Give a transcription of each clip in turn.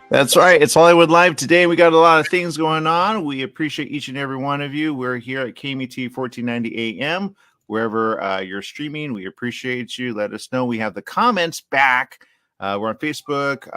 That's right. It's Hollywood Live today. We got a lot of things going on. We appreciate each and every one of you. We're here at KMET 1490 AM. Wherever you're streaming, we appreciate you. Let us know. We have the comments back. We're on Facebook.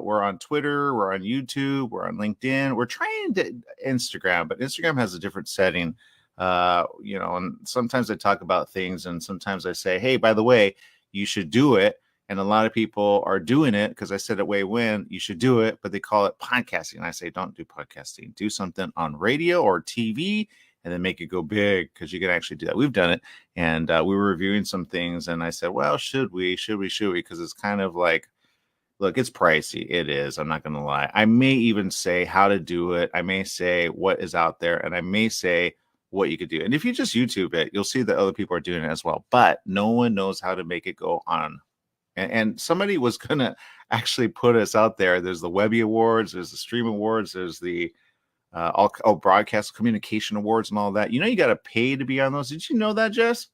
We're on Twitter. We're on YouTube. We're on LinkedIn. We're trying to Instagram, but Instagram has a different setting. And sometimes I talk about things, and sometimes I say, hey, by the way, you should do it. And a lot of people are doing it because I said it way when you should do it, but they call it podcasting. And I say, don't do podcasting. Do something on radio or TV and then make it go big, because you can actually do that. We've done it. And we were reviewing some things, and I said, well, should we? Because it's kind of like, look, it's pricey. It is. I'm not going to lie. I may even say how to do it. I may say what is out there, and I may say what you could do. And if you just YouTube it, you'll see that other people are doing it as well. But no one knows how to make it go on. And somebody was going to actually put us out there. There's the Webby Awards. There's the Stream Awards. There's the all Broadcast Communication Awards and all that. You got to pay to be on those. Did you know that, Jess?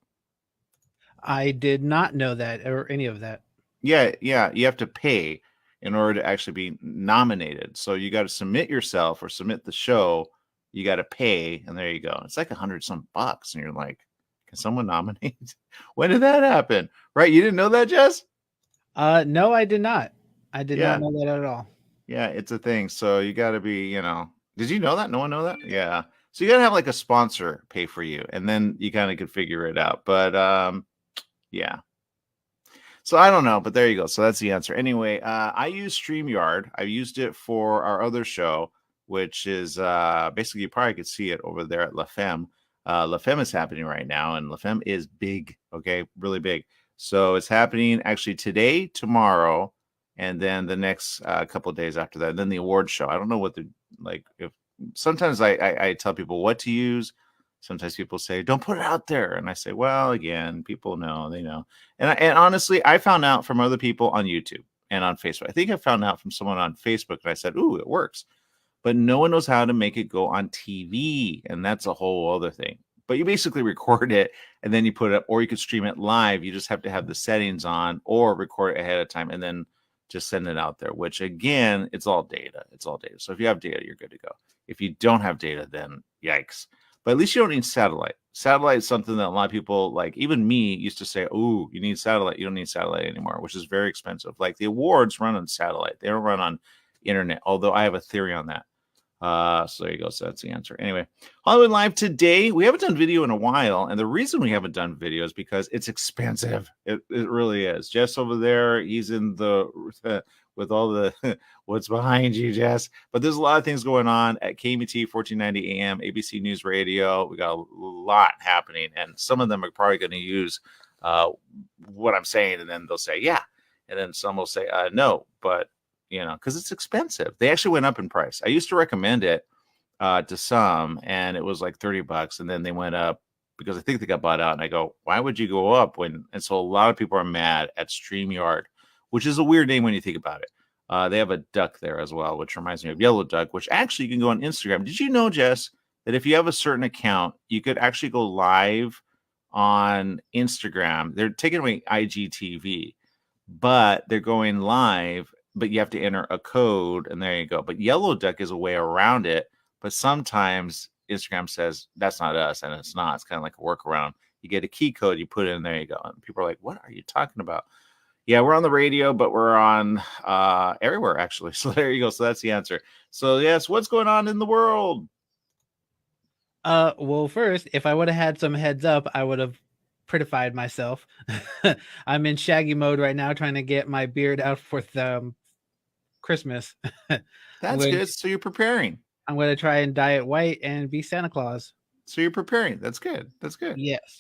I did not know that, or any of that. Yeah. You have to pay in order to actually be nominated. So you got to submit yourself or submit the show. You got to pay, and there you go. It's like $100-some, and you're like, can someone nominate? When did that happen? Right? You didn't know that, Jess? No, I did not. I did not know that at all. Yeah, it's a thing. So you got to be, did you know that? No one know that? Yeah. So you got to have like a sponsor pay for you, and then you kind of could figure it out. But yeah. So I don't know, but there you go. So that's the answer. Anyway, I use StreamYard. I used it for our other show, which is basically, you probably could see it over there at La Femme. La Femme is happening right now, and La Femme is big. Okay, really big. So it's happening actually today, tomorrow, and then the next couple of days after that. And then the award show. I don't know what the like. If sometimes I tell people what to use. Sometimes people say, "Don't put it out there," and I say, "Well, again, people know, they know." And honestly, I found out from other people on YouTube and on Facebook. I think I found out from someone on Facebook, and I said, "Ooh, it works," but no one knows how to make it go on TV, and that's a whole other thing. But you basically record it and then you put it up, or you could stream it live. You just have to have the settings on, or record it ahead of time and then just send it out there, which again, it's all data. It's all data. So if you have data, you're good to go. If you don't have data, then yikes. But at least you don't need satellite. Satellite is something that a lot of people, like even me, used to say, oh, you need satellite. You don't need satellite anymore, which is very expensive. Like the awards run on satellite. They don't run on internet, although I have a theory on that. So there you go. So that's the answer. Anyway, Hollywood Live today. We haven't done video in a while, and the reason we haven't done video is because it's expensive. It really is. Jess over there, he's in the with all the what's behind you, Jess. But there's a lot of things going on at KMET 1490 AM, ABC News Radio. We got a lot happening, and some of them are probably going to use what I'm saying, and then they'll say yeah, and then some will say no, but because it's expensive. They actually went up in price. I used to recommend it to some, and it was like $30, and then they went up because I think they got bought out. And I go, why would you go up when? And so a lot of people are mad at StreamYard, which is a weird name when you think about it. They have a duck there as well, which reminds me of Yellow Duck, which actually you can go on Instagram. Did you know, Jess, that if you have a certain account, you could actually go live on Instagram? They're taking away IGTV, but they're going live. But you have to enter a code, and there you go. But Yellow Duck is a way around it. But sometimes Instagram says that's not us, and it's not. It's kind of like a workaround. You get a key code, you put it in, there you go. And people are like, what are you talking about? Yeah, we're on the radio, but we're on everywhere, actually. So there you go. So that's the answer. So, yes, what's going on in the world? Well, first, if I would have had some heads up, I would have prettified myself. I'm in shaggy mode right now, trying to get my beard out for the Christmas. That's good. So you're preparing. I'm going to try and dye it white and be Santa Claus. So you're preparing. That's good. That's good. Yes.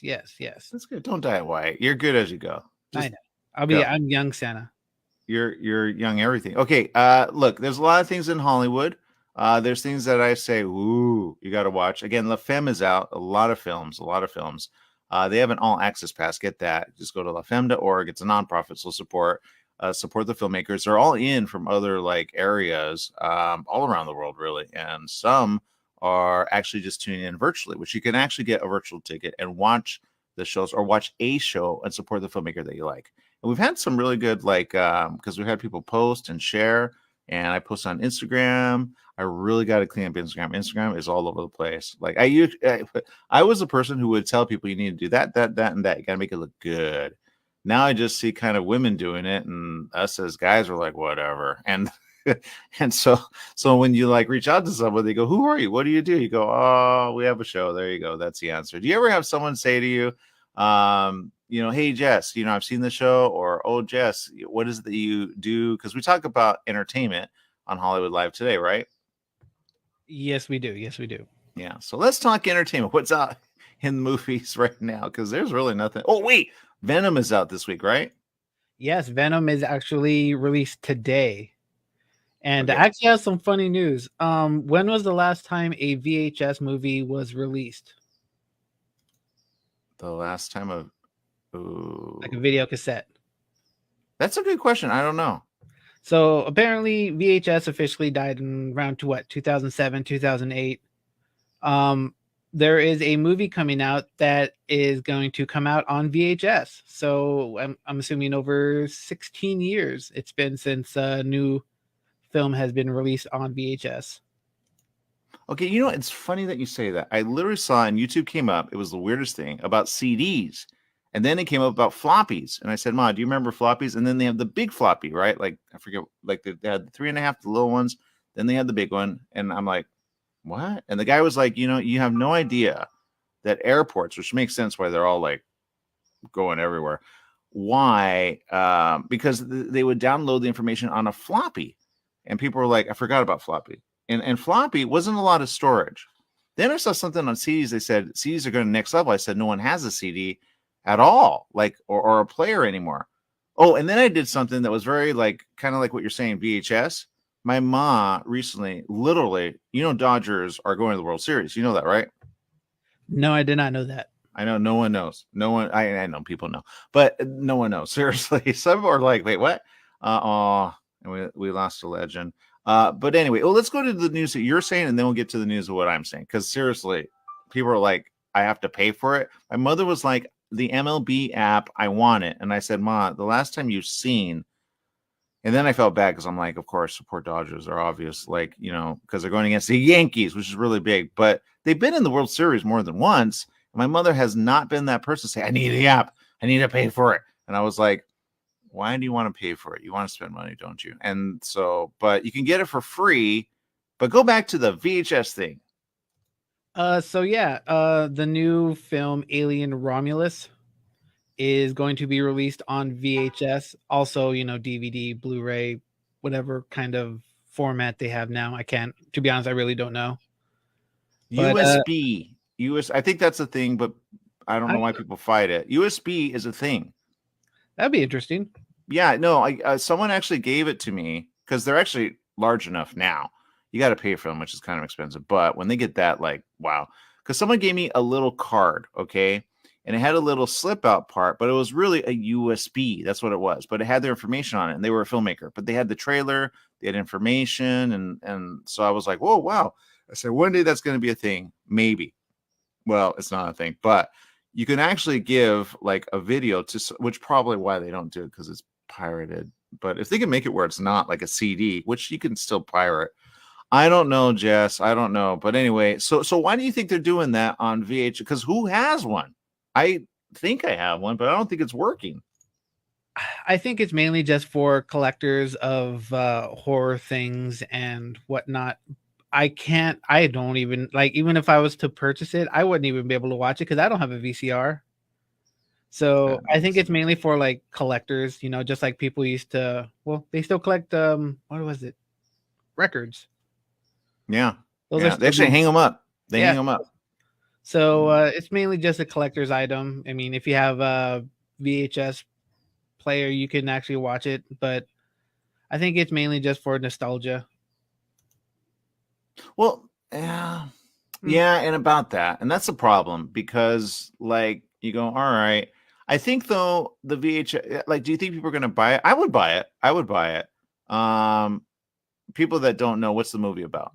That's good. Don't dye it white. You're good as you go. I know. I'm young Santa. You're young everything. Okay. Look, there's a lot of things in Hollywood. There's things that I say, ooh, you got to watch. Again, La Femme is out. A lot of films. They have an all access pass. Get that. Just go to lafemme.org. It's a nonprofit, so support the filmmakers. They're all in from other like areas all around the world, really. And some are actually just tuning in virtually, which you can actually get a virtual ticket and watch the shows or watch a show and support the filmmaker that you like. And we've had some really good, like, because we've had people post and share, and I post on Instagram. I really got to clean up Instagram. Instagram is all over the place. Like I was a person who would tell people you need to do that, that, that, and that. You got to make it look good. Now I just see kind of women doing it, and us as guys are like, whatever. And and so when you like reach out to someone, they go, "Who are you? What do you do?" You go, "Oh, we have a show." There you go. That's the answer. Do you ever have someone say to you, "Hey Jess, I've seen the show," or "Oh Jess, what is it that you do?" Because we talk about entertainment on Hollywood Live today, right? Yes, we do. Yes, we do. Yeah. So let's talk entertainment. What's out in movies right now? Because there's really nothing. Oh wait, Venom is out this week, right? Yes, Venom is actually released today. And I Okay. actually have some funny news. When was the last time a VHS movie was released? The last time of Like a Ooh, video cassette. that's a good question. I don't know. So apparently VHS officially died in around to what, 2007, 2008. There is a movie coming out that is going to come out on VHS. So I'm assuming over 16 years it's been since a new film has been released on VHS. Okay, it's funny that you say that. I literally saw on YouTube came up, it was the weirdest thing about CDs. And then it came up about floppies. And I said, Ma, do you remember floppies? And then they have the big floppy, right? Like, I forget, like they had the 3.5, the little ones. Then they had the big one. And I'm like, what? And the guy was like, you have no idea that airports, which makes sense why they're all like going everywhere. Why? Because they would download the information on a floppy. And people were like, I forgot about floppy. And floppy wasn't a lot of storage. Then I saw something on CDs. They said CDs are going to next level. I said no one has a CD at all, like or a player anymore. Oh, and then I did something that was very like kind of like what you're saying, VHS. My mom recently, literally, Dodgers are going to the World Series. You know that, right? No, I did not know that. I know no one knows. No one. I know people know, but no one knows. Seriously, some are like, wait, what? And we lost a legend. But anyway, well, let's go to the news that you're saying, and then we'll get to the news of what I'm saying. Because seriously, people are like, I have to pay for it. My mother was like, the MLB app, I want it, and I said, Ma, the last time you've seen. And then I felt bad because I'm like, of course, support Dodgers are obvious, like, because they're going against the Yankees, which is really big. But they've been in the World Series more than once. And my mother has not been that person to say, I need the app. I need to pay for it. And I was like, why do you want to pay for it? You want to spend money, don't you? And so, but you can get it for free. But go back to the VHS thing. The new film Alien Romulus is going to be released on VHS. Also, DVD, Blu-ray, whatever kind of format they have now. To be honest, I really don't know. But USB. I think that's a thing, but I don't know why people fight it. USB is a thing. That'd be interesting. Yeah, no, someone actually gave it to me because they're actually large enough now. You got to pay for them, which is kind of expensive. But when they get that, like, wow. Because someone gave me a little card, okay? And it had a little slip out part, but it was really a USB. That's what it was. But it had their information on it, and they were a filmmaker. But they had the trailer, they had information, and so I was like, whoa, wow. I said, one day that's going to be a thing, maybe. Well, it's not a thing, but you can actually give like a video to, which probably why they don't do it because it's pirated. But if they can make it where it's not like a CD, which you can still pirate, I don't know, Jess. I don't know. But anyway, so why do you think they're doing that on VH? Because who has one? I think I have one, but I don't think it's working. I think it's mainly just for collectors of horror things and whatnot. I don't even like, even if I was to purchase it, I wouldn't even be able to watch it because I don't have a VCR. So I think it's mainly for like collectors, just like people used to, well, they still collect, what was it? Records. Yeah. Those Yeah. are They actually hang them up. They hang them up. So it's mainly just a collector's item. I mean, if you have a VHS player, you can actually watch it, but I think it's mainly just for nostalgia. Well, yeah. Yeah, and about that. And that's the problem because like you go, all right. I think though the VHS, like, do you think people are gonna buy it? I would buy it. I would buy it. People that don't know, what's the movie about?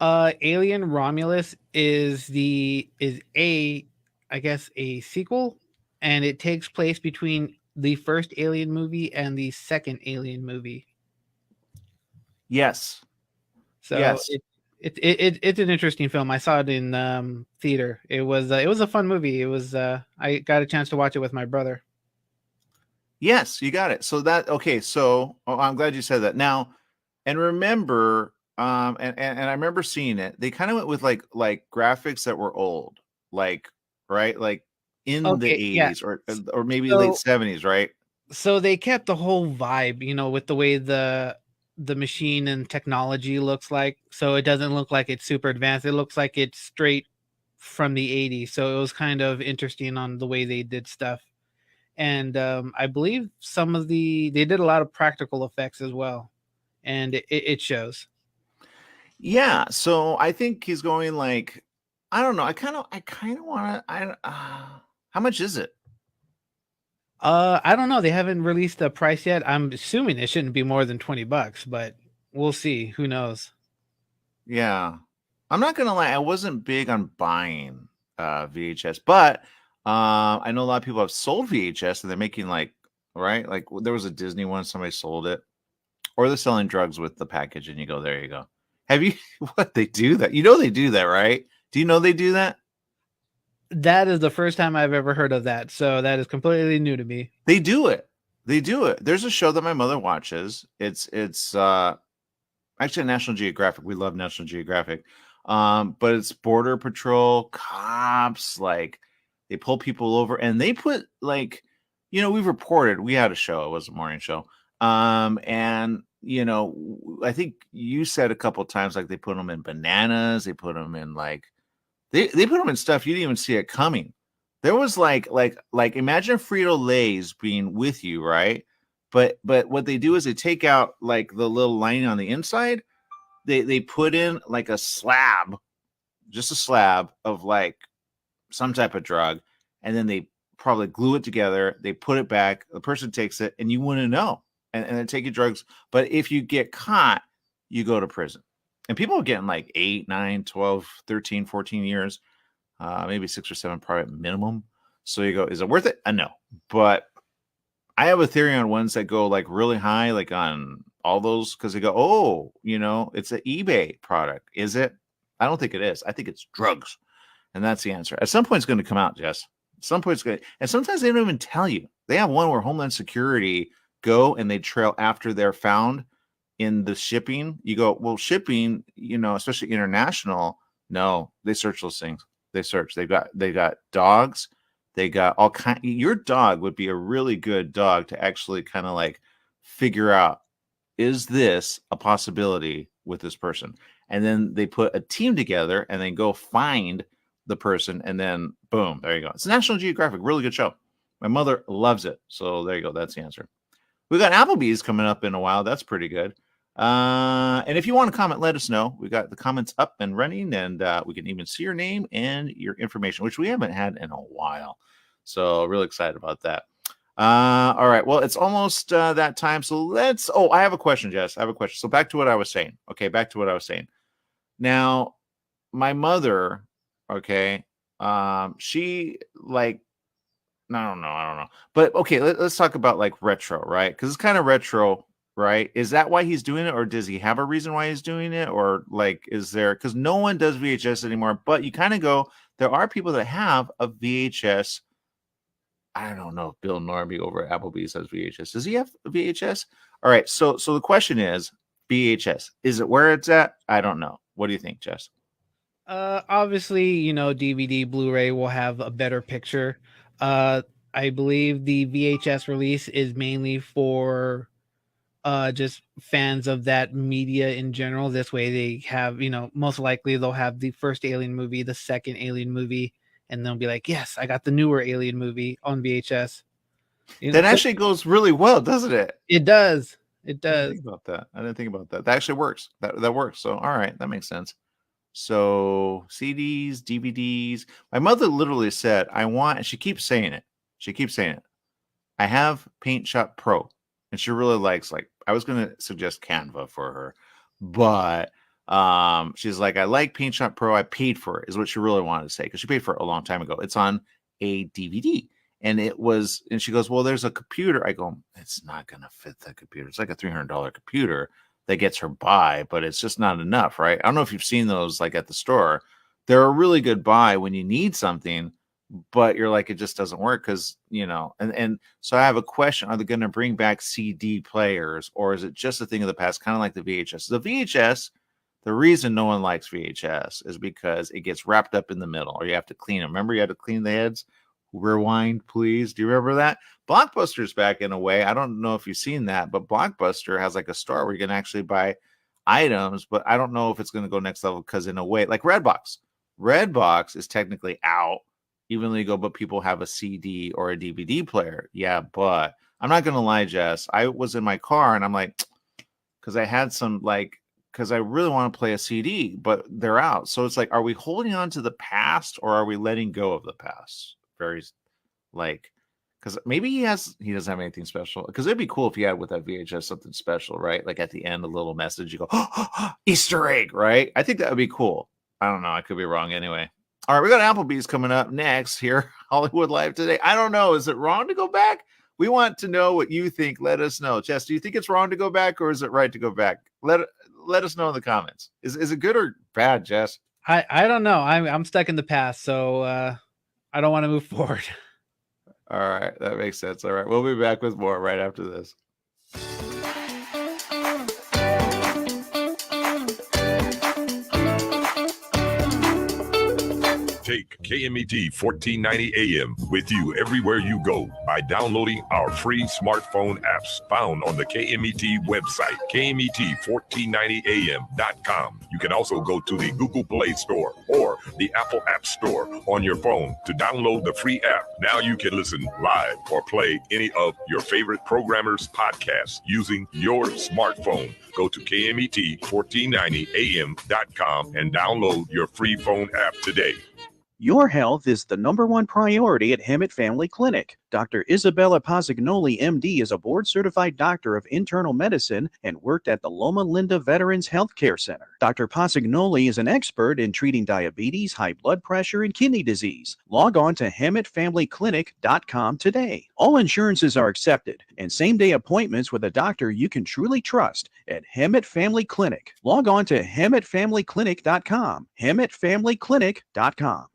Alien Romulus is a I guess, a sequel, and it takes place between the first Alien movie and the second Alien movie. Yes. So Yes. it's an interesting film. I saw it in theater. It was a fun movie. It was I got a chance to watch it with my brother. Yes, you got it. So that okay, so I'm glad you said that. Now, and remember, and I remember seeing it. They kind of went with like graphics that were old, like right, like in the Okay, yeah. 80s or maybe late So 70s, right? so they kept the whole vibe, with the way the machine and technology looks like. So it doesn't look like it's super advanced. It looks like it's straight from the 80s. So it was kind of interesting on the way they did stuff. And I believe they did a lot of practical effects as well, and it shows. Yeah, so I think he's going like I don't know. I kind of want to how much is it? I don't know. They haven't released a price yet. I'm assuming it shouldn't be more than $20, but we'll see. Who knows? Yeah. I'm not gonna lie, I wasn't big on buying VHS, but I know a lot of people have sold VHS and they're making like right, like there was a Disney one, somebody sold it, or they're selling drugs with the package, and you go, there you go. Have you what they do that? You know they do that, right? Do you know they do that? That is the first time I've ever heard of that. So that is completely new to me. They do it. They do it. There's a show that my mother watches. It's actually National Geographic. We love National Geographic. But it's border patrol, cops, like they pull people over and they put like, we've reported we had a show, it was a morning show. And I think you said a couple times like they put them in bananas, they put them in like they put them in stuff you didn't even see it coming. There was like imagine Frito Lay's being with you, right? But what they do is they take out like the little lining on the inside. They put in like a slab, just a slab of like some type of drug, and then they probably glue it together. They put it back. The person takes it, and you wouldn't know. And they take your drugs. But if you get caught, you go to prison. And people are getting like 8, 9, 12, 13, 14 years, maybe 6 or 7 probably minimum. So you go, is it worth it? No. But I have a theory on ones that go like really high, like on all those, because they go, oh, it's an eBay product. Is it? I don't think it is. I think it's drugs. And that's the answer. At some point, it's going to come out, Jess. At some point, it's going to, and sometimes they don't even tell you. They have one where Homeland Security go and they trail after they're found in the shipping. You go, well, shipping, especially international. No, they search those things. They search. They got dogs. They got all kind. Your dog would be a really good dog to actually kind of like figure out, is this a possibility with this person? And then they put a team together and then go find the person, and then boom, there you go. It's National Geographic, really good show. My mother loves it. So there you go. That's the answer. We got Applebee's coming up in a while. That's pretty good. And if you want to comment, let us know. We got the comments up and running, and we can even see your name and your information, which we haven't had in a while. So really excited about that. All right. Well, it's almost that time. So I have a question, Jess. I have a question. So back to what I was saying. Okay. Back to what I was saying. Now, my mother, okay, she like, I don't know. But okay, let's talk about like retro, right? Because it's kind of retro, right? Is that why he's doing it, or does he have a reason why he's doing it, or like is there? Because no one does VHS anymore. But you kind of go, there are people that have a VHS. I don't know if Bill Norby over at Applebee's has VHS. Does he have a VHS? All right. So the question is, VHS, is it where it's at? I don't know. What do you think, Jess? Obviously, DVD, Blu-ray will have a better picture. I believe the VHS release is mainly for just fans of that media in general. This way they have, most likely they'll have the first Alien movie, the second Alien movie, and they'll be like, yes, I got the newer Alien movie on VHS. That actually goes really well, doesn't it? It does. It I didn't does. think about that. I didn't think about that. That actually works. That works. So all right, that makes sense. So CDs, DVDs. My mother literally said, I want, and she keeps saying it. She keeps saying it. I have Paint Shop Pro. And she really likes, like, I was gonna suggest Canva for her, but she's like, I like Paint Shop Pro. I paid for it, is what she really wanted to say, because she paid for it a long time ago. It's on a DVD. And she goes, well, there's a computer. I go, it's not going to fit the computer. It's like a $300 computer that gets her by, but it's just not enough, right? I don't know if you've seen those like at the store. They're a really good buy when you need something, but you're like, it just doesn't work because, and so I have a question. Are they going to bring back CD players, or is it just a thing of the past, kind of like the VHS? The VHS, the reason no one likes VHS is because it gets wrapped up in the middle, or you have to clean them. Remember, you had to clean the heads? Rewind, please. Do you remember that? Blockbuster's back in a way. I don't know if you've seen that, but Blockbuster has like a store where you can actually buy items, but I don't know if it's going to go next level because in a way, like Redbox is technically out, even though you go, but people have a CD or a DVD player. Yeah, but I'm not going to lie, Jess. I was in my car and I'm like, because I had some because I really want to play a CD, but they're out. So it's like, are we holding on to the past or are we letting go of the past? Very because maybe he doesn't have anything special. Because it'd be cool if he had with that VHS something special, right? Like at the end, a little message. You go, Easter egg, right? I think that would be cool. I don't know. I could be wrong anyway. All right, we got Applebee's coming up next here, Hollywood Live today. I don't know. Is it wrong to go back? We want to know what you think. Let us know. Jess, do you think it's wrong to go back or is it right to go back? Let us know in the comments. Is it good or bad, Jess? I don't know. I'm stuck in the past, so I don't want to move forward. All right, that makes sense. All right, we'll be back with more right after this. Take KMET 1490 AM with you everywhere you go by downloading our free smartphone apps found on the KMET website, KMET1490am.com. You can also go to the Google Play Store or the Apple App Store on your phone to download the free app. Now you can listen live or play any of your favorite programmers' podcasts using your smartphone. Go to KMET1490am.com and download your free phone app today. Your health is the #1 priority at Hemet Family Clinic. Dr. Isabella Posignoli, MD, is a board-certified doctor of internal medicine and worked at the Loma Linda Veterans Healthcare Center. Dr. Posignoli is an expert in treating diabetes, high blood pressure, and kidney disease. Log on to HemetFamilyClinic.com today. All insurances are accepted, and same-day appointments with a doctor you can truly trust at Hemet Family Clinic. Log on to HemetFamilyClinic.com. HemetFamilyClinic.com.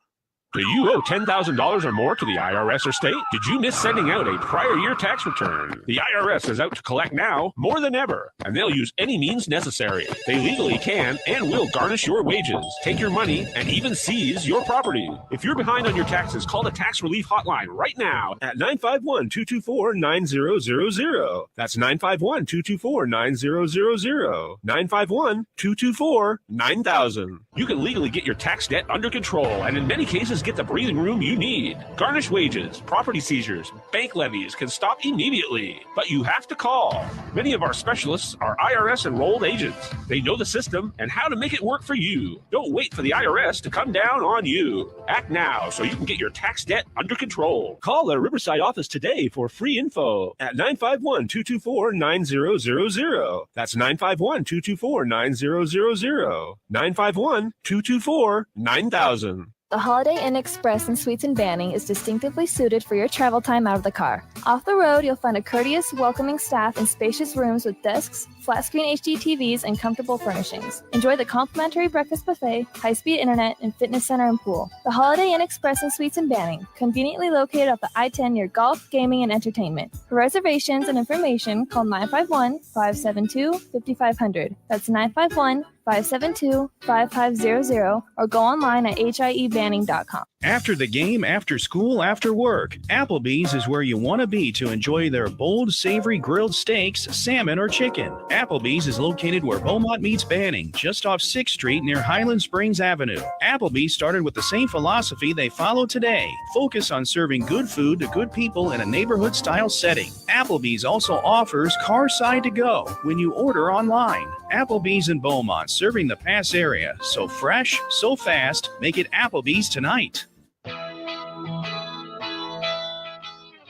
Do you owe $10,000 or more to the IRS or state? Did you miss sending out a prior year tax return? The IRS is out to collect now more than ever, and they'll use any means necessary. They legally can and will garnish your wages, take your money, and even seize your property. If you're behind on your taxes, call the Tax Relief Hotline right now at 951-224-9000. That's 951-224-9000. 951-224-9000. You can legally get your tax debt under control, and in many cases, get the breathing room you need. Garnished wages, property seizures, bank levies can stop immediately, but you have to call. Many of our specialists are IRS enrolled agents. They know the system and how to make it work for you. Don't wait for the IRS to come down on you. Act now so you can get your tax debt under control. Call the Riverside office today for free info at 951-224-9000. That's 951-224-9000. 951-224-9000. The Holiday Inn Express and Suites in Banning is distinctively suited for your travel time out of the car. Off the road, you'll find a courteous, welcoming staff and spacious rooms with desks, flat-screen HD TVs, and comfortable furnishings. Enjoy the complimentary breakfast buffet, high-speed internet, and fitness center and pool. The Holiday Inn Express and Suites in Banning, conveniently located off the I-10 near golf, gaming, and entertainment. For reservations and information, call 951-572-5500. That's 951-572-5500, or go online at hiebanning.com. After the game, after school, after work, Applebee's is where you want to be to enjoy their bold, savory grilled steaks, salmon, or chicken. Applebee's is located where Beaumont meets Banning, just off 6th Street near Highland Springs Avenue. Applebee's started with the same philosophy they follow today. Focus on serving good food to good people in a neighborhood-style setting. Applebee's also offers Carside to Go when you order online. Applebee's in Beaumont, serving the Pass area. So fresh, so fast, make it Applebee's tonight.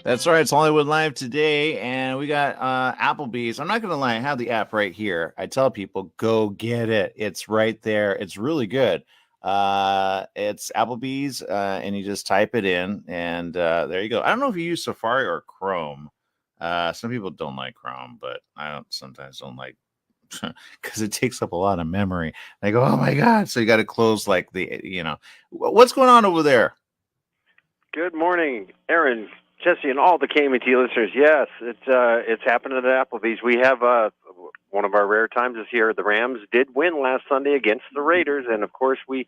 That's right. It's Hollywood Live today, and we got Applebee's. I'm not going to lie. I have the app right here. I tell people, go get it. It's right there. It's really good. It's Applebee's, and you just type it in, and there you go. I don't know if you use Safari or Chrome. Some people don't like Chrome, but I sometimes don't like because it takes up a lot of memory. They go, oh my god! So you got to close like what's going on over there? Good morning, Aaron, Jesse, and all the KMT listeners. Yes, it's happening at Applebee's. We have one of our rare times this year. The Rams did win last Sunday against the Raiders, and of course we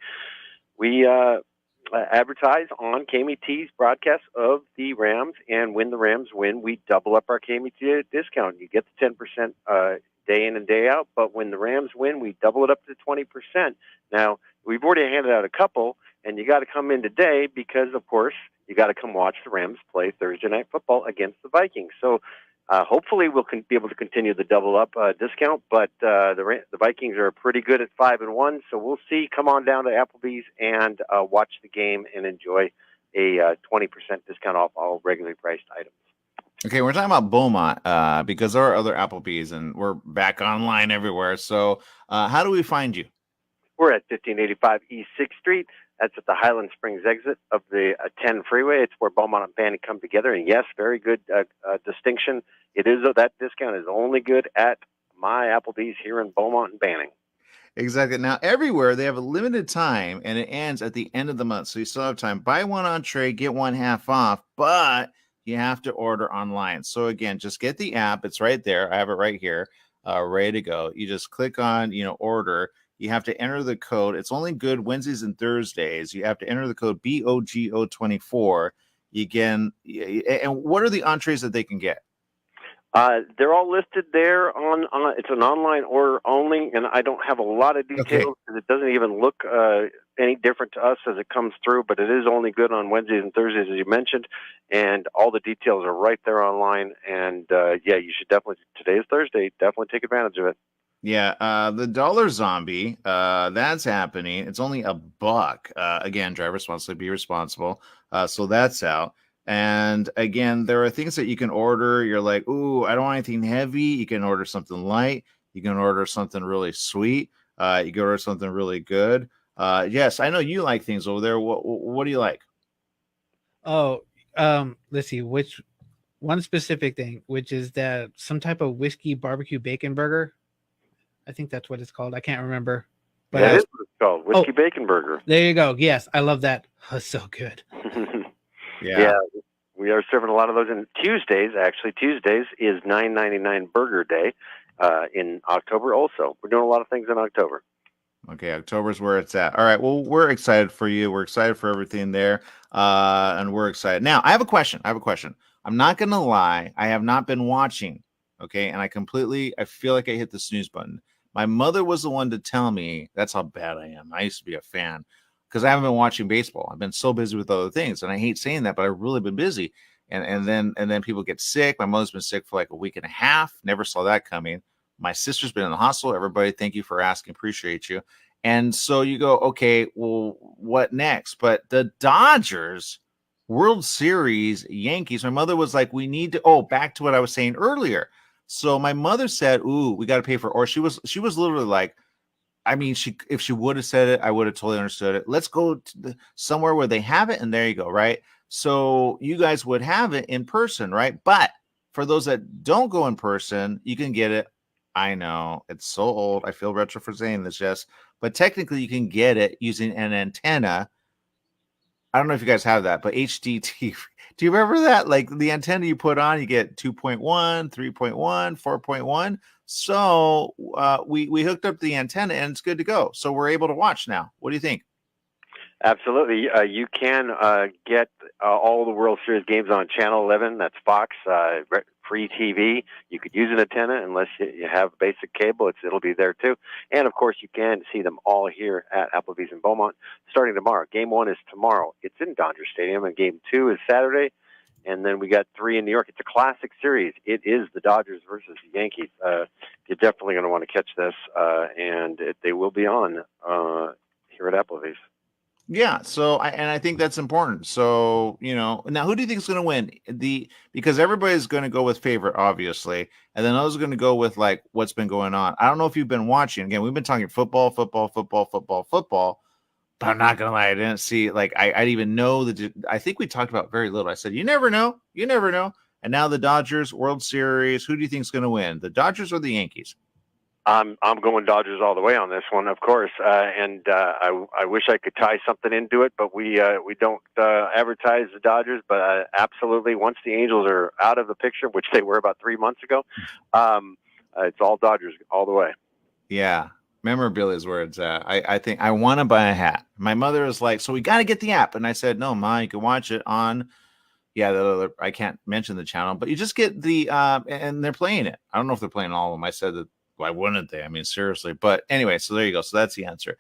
advertise on KMT's broadcast of the Rams. And when the Rams win, we double up our KMT discount. You get the 10% day in and day out, but when the Rams win, we double it up to 20%. Now we've already handed out a couple, and you got to come in today because, of course, you got to come watch the Rams play Thursday Night Football against the Vikings. So hopefully we'll be able to continue the double up discount, but the Vikings are pretty good at 5-1, so we'll see. Come on down to Applebee's and watch the game and enjoy a 20% discount off all regularly priced items. Okay, we're talking about Beaumont because there are other Applebee's, and we're back online everywhere. So how do we find you? We're at 1585 East 6th Street. That's at the Highland Springs exit of the 10 freeway. It's where Beaumont and Banning come together. And yes, very good distinction. It is that discount is only good at my Applebee's here in Beaumont and Banning. Exactly. Now, everywhere they have a limited time, and it ends at the end of the month. So you still have time. Buy one entree, get one half off, but you have to order online. So again, just get the app. It's right there. I have it right here, ready to go. You just click on, order. You have to enter the code. It's only good Wednesdays and Thursdays. You have to enter the code BOGO24. And what are the entrees that they can get? They're all listed there on it's an online order only, and I don't have a lot of details because it doesn't even look any different to us as it comes through, but it is only good on Wednesdays and Thursdays, as you mentioned, and all the details are right there online. And you should definitely, today is Thursday, definitely take advantage of it. Yeah, the Dollar Zombie, that's happening. It's only $1. Again, drive responsibly, be responsible. So that's out. And again, there are things that you can order. You're like, ooh, I don't want anything heavy. You can order something light. You can order something really sweet. You can order something really good. Yes, I know you like things over there. What do you like? Oh, let's see, which one specific thing, which is that some type of whiskey barbecue bacon burger. I think that's what it's called. I can't remember. But that is what it's called, whiskey bacon burger. There you go. Yes, I love that. Oh, so good. Yeah, we are serving a lot of those. And Tuesdays is $9.99 Burger Day in October also. We're doing a lot of things in October. Okay, October is where it's at. All right, well, we're excited for you. We're excited for everything there, and we're excited. Now, I have a question. I'm not going to lie. I have not been watching, okay? And I feel like I hit the snooze button. My mother was the one to tell me that's how bad I am. I used to be a fan because I haven't been watching baseball. I've been so busy with other things, and I hate saying that, but I've really been busy. And then people get sick. My mother's been sick for like a week and a half. Never saw that coming. My sister's been in the hospital. Everybody, thank you for asking. Appreciate you. And so you go, okay, well, what next? But the Dodgers, World Series, Yankees. My mother was like, we need to. Back to what I was saying earlier. So my mother said, "Ooh, we got to pay for." Or she was literally like, I mean, if she would have said it, I would have totally understood it. Let's go to somewhere where they have it, and there you go, right? So you guys would have it in person, right? But for those that don't go in person, you can get it. I know it's so old. I feel retro for saying this, yes, but technically you can get it using an antenna. I don't know if you guys have that, but HDTV. Do you remember that? Like the antenna you put on, you get 2.1, 3.1, 4.1. So we hooked up the antenna and it's good to go. So we're able to watch now. What do you think? Absolutely. You can get all the World Series games on Channel 11. That's Fox, free TV. You could use an antenna unless you have basic cable. It'll be there too. And of course, you can see them all here at Applebee's in Beaumont starting tomorrow. Game 1 is tomorrow. It's in Dodger Stadium, and Game 2 is Saturday. And then we got 3 in New York. It's a classic series. It is the Dodgers versus the Yankees. You're definitely going to want to catch this, and they will be on here at Applebee's. Yeah, so I think that's important. So, now who do you think is going to win? Because everybody's going to go with favorite, obviously, and then others are going to go with like what's been going on. I don't know if you've been watching. Again, we've been talking football, But I'm not gonna lie, I didn't see like I didn't even know that. I think we talked about very little. I said, you never know, you never know. And now the Dodgers World Series. Who do you think is going to win, the Dodgers or the Yankees? I'm going Dodgers all the way on this one, of course. I wish I could tie something into it, but we don't advertise the Dodgers. But absolutely, once the Angels are out of the picture, which they were about 3 months ago, it's all Dodgers all the way. Yeah. Memorabilia is where it's at. I think I want to buy a hat. My mother is like, so we got to get the app. And I said, no, Ma, you can watch it on, I can't mention the channel, but you just get the, and they're playing it. I don't know if they're playing all of them. I said that, why wouldn't they? I mean, seriously. But anyway, so there you go. So that's the answer.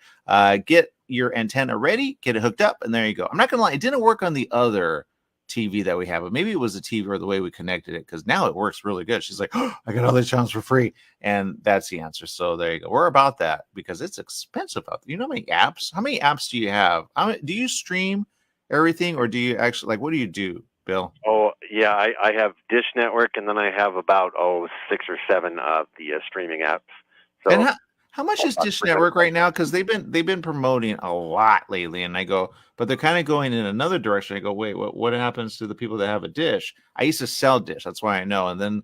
Get your antenna ready, get it hooked up, and there you go. I'm not going to lie. It didn't work on the other TV that we have, but maybe it was the TV or the way we connected it, because now it works really good. She's like, oh, I got all these channels for free, and that's the answer. So there you go. We're about that because it's expensive out there. You know how many apps? How many apps do you have? Do you stream everything, or do you actually like? What do you do, Bill? Oh yeah, I have Dish Network, and then I have about 6 or 7 of the streaming apps. So. And how much is Dish Network right now? Because they've been promoting a lot lately, and I go, but they're kind of going in another direction. I go, wait, what happens to the people that have a Dish? I used to sell Dish, that's why I know. And then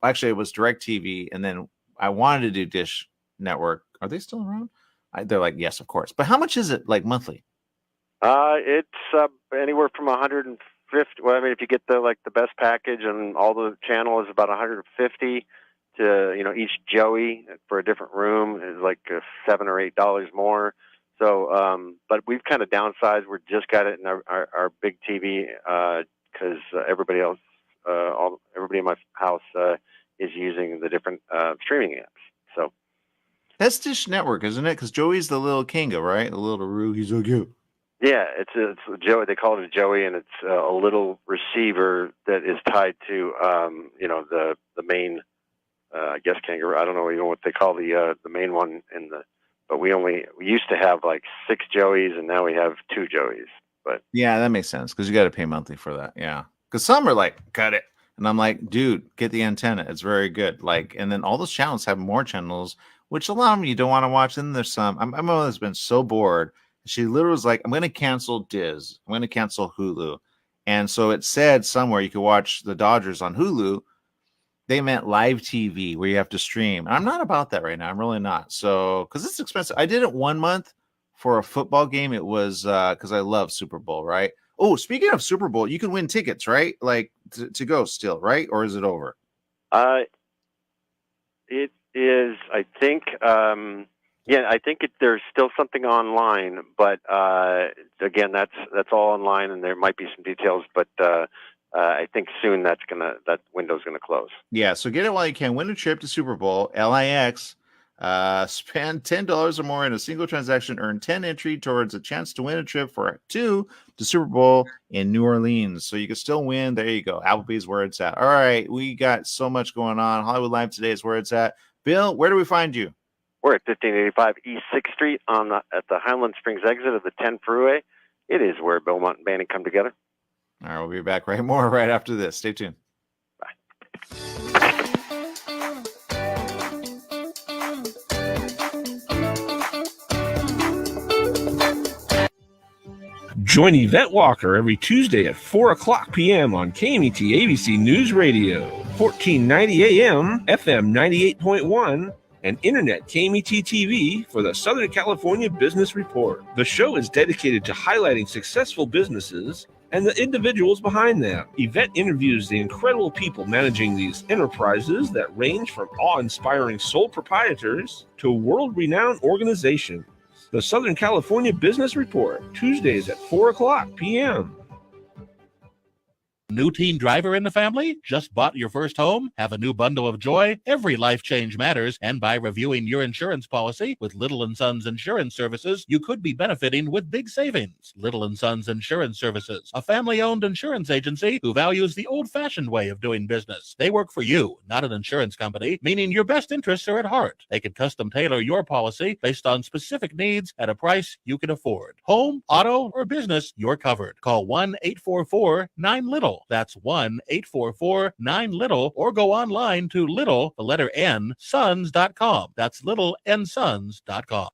actually it was DirecTV, and then I wanted to do Dish Network. Are they still around? They're like, yes, of course. But how much is it like monthly? It's anywhere from 150. Well, I mean, if you get the best package and all the channel is about 150. To each Joey for a different room is like $7 or $8 more. So, but we've kind of downsized. We're just got it in our big TV because everybody else, everybody in my house is using the different streaming apps. So that's Dish Network, isn't it? Because Joey's the little Kinga, right? The little Roo. He's so cute. Yeah, it's Joey. They call it a Joey, and it's a little receiver that is tied to the main. I guess kangaroo. I don't know even what they call the main one but we used to have like 6 Joeys, and now we have 2 Joeys. But yeah, that makes sense because you got to pay monthly for that. Yeah, because some are like cut it, and I'm like, dude, get the antenna. It's very good. Like, and then all those channels have more channels, which a lot of them you don't want to watch. And there's some. My mother has been so bored. She literally was like, I'm going to cancel Diz. I'm going to cancel Hulu, and so it said somewhere you could watch the Dodgers on Hulu. They meant live TV where you have to stream. I'm not about that right now. I'm really not. So, because it's expensive. I did it 1 month for a football game. It was because I love Super Bowl, right? Oh, speaking of Super Bowl, you can win tickets, right? Like to go still, right? Or is it over? It is, I think. I think there's still something online, but again, that's all online, and there might be some details, but. I think soon that window's gonna close. Yeah, so get it while you can. Win a trip to Super Bowl, LIX. Spend $10 or more in a single transaction. Earn 10 entry towards a chance to win a trip for 2 to Super Bowl in New Orleans. So you can still win. There you go. Applebee's where it's at. All right, we got so much going on. Hollywood Live today is where it's at. Bill, where do we find you? We're at 1585 East 6th Street at the Highland Springs exit of the 10 Freeway. It is where Beaumont and Banning come together. All right, we'll be back right after this. Stay tuned. Bye. Join Yvette Walker every Tuesday at 4 o'clock p.m. on KMET ABC News Radio, 1490 AM, FM 98.1, and Internet KMET TV for the Southern California Business Report. The show is dedicated to highlighting successful businesses and the individuals behind them. Yvette interviews the incredible people managing these enterprises that range from awe-inspiring sole proprietors to world-renowned organizations. The Southern California Business Report, Tuesdays at 4 o'clock p.m. New teen driver in the family? Just bought your first home? Have a new bundle of joy? Every life change matters, and by reviewing your insurance policy with Little & Sons Insurance Services, you could be benefiting with big savings. Little & Sons Insurance Services, a family-owned insurance agency who values the old-fashioned way of doing business. They work for you, not an insurance company, meaning your best interests are at heart. They can custom tailor your policy based on specific needs at a price you can afford. Home, auto, or business, you're covered. Call 1-844-9-LITTLE. That's 1-844-9-LITTLE, or go online to little, the letter N, sons.com. That's littlensons.com.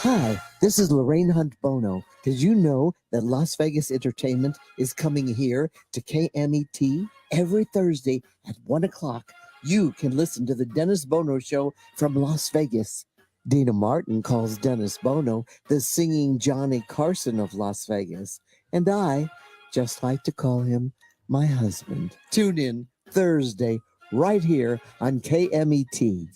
Hi, this is Lorraine Hunt Bono. Did you know that Las Vegas Entertainment is coming here to KMET every Thursday at 1 o'clock? You can listen to the Dennis Bono Show from Las Vegas. Dana Martin calls Dennis Bono the singing Johnny Carson of Las Vegas. And I just like to call him my husband. Tune in Thursday right here on KMET.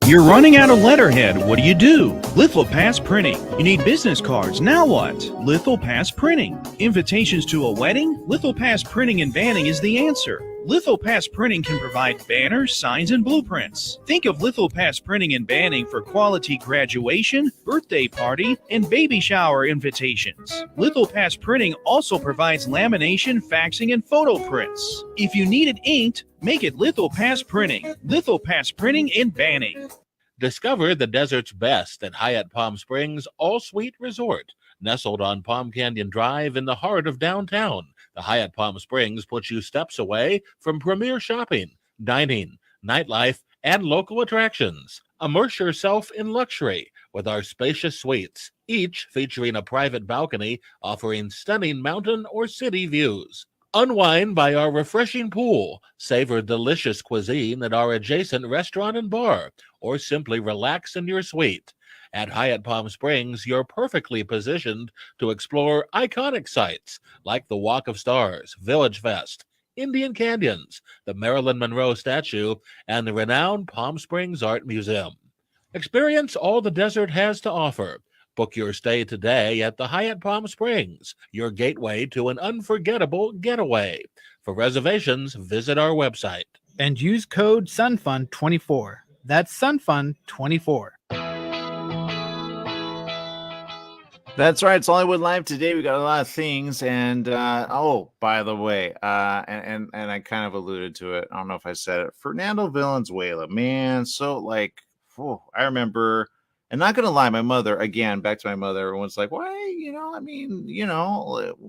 You're running out of letterhead. What do? Lithopass Printing. You need business cards. Now what? Lithopass Printing. Invitations to a wedding? Lithopass Printing and Banning is the answer. Lithopass Printing can provide banners, signs, and blueprints. Think of Lithopass Printing and Banning for quality graduation, birthday party, and baby shower invitations. Lithopass Printing also provides lamination, faxing, and photo prints. If you need it inked, make it Lithopass Printing. Lithopass Printing and Banning. Discover the desert's best at Hyatt Palm Springs All-Suite Resort. Nestled on Palm Canyon Drive in the heart of downtown, the Hyatt Palm Springs puts you steps away from premier shopping, dining, nightlife, and local attractions. Immerse yourself in luxury with our spacious suites, each featuring a private balcony offering stunning mountain or city views. Unwind by our refreshing pool, savor delicious cuisine at our adjacent restaurant and bar, or simply relax in your suite. At Hyatt Palm Springs, you're perfectly positioned to explore iconic sites like the Walk of Stars, Village Fest, Indian Canyons, the Marilyn Monroe statue, and the renowned Palm Springs Art Museum. Experience all the desert has to offer. Book your stay today at the Hyatt Palm Springs, your gateway to an unforgettable getaway. For reservations, visit our website. And use code SUNFUN24. That's SUNFUN24. That's right. It's Hollywood Live today. We got a lot of things, and oh, by the way, and I kind of alluded to it. I don't know if I said it. Fernando Valenzuela, man. So like, I remember, and not gonna lie, my mother. Again, back to my mother. Everyone's like, why? I mean,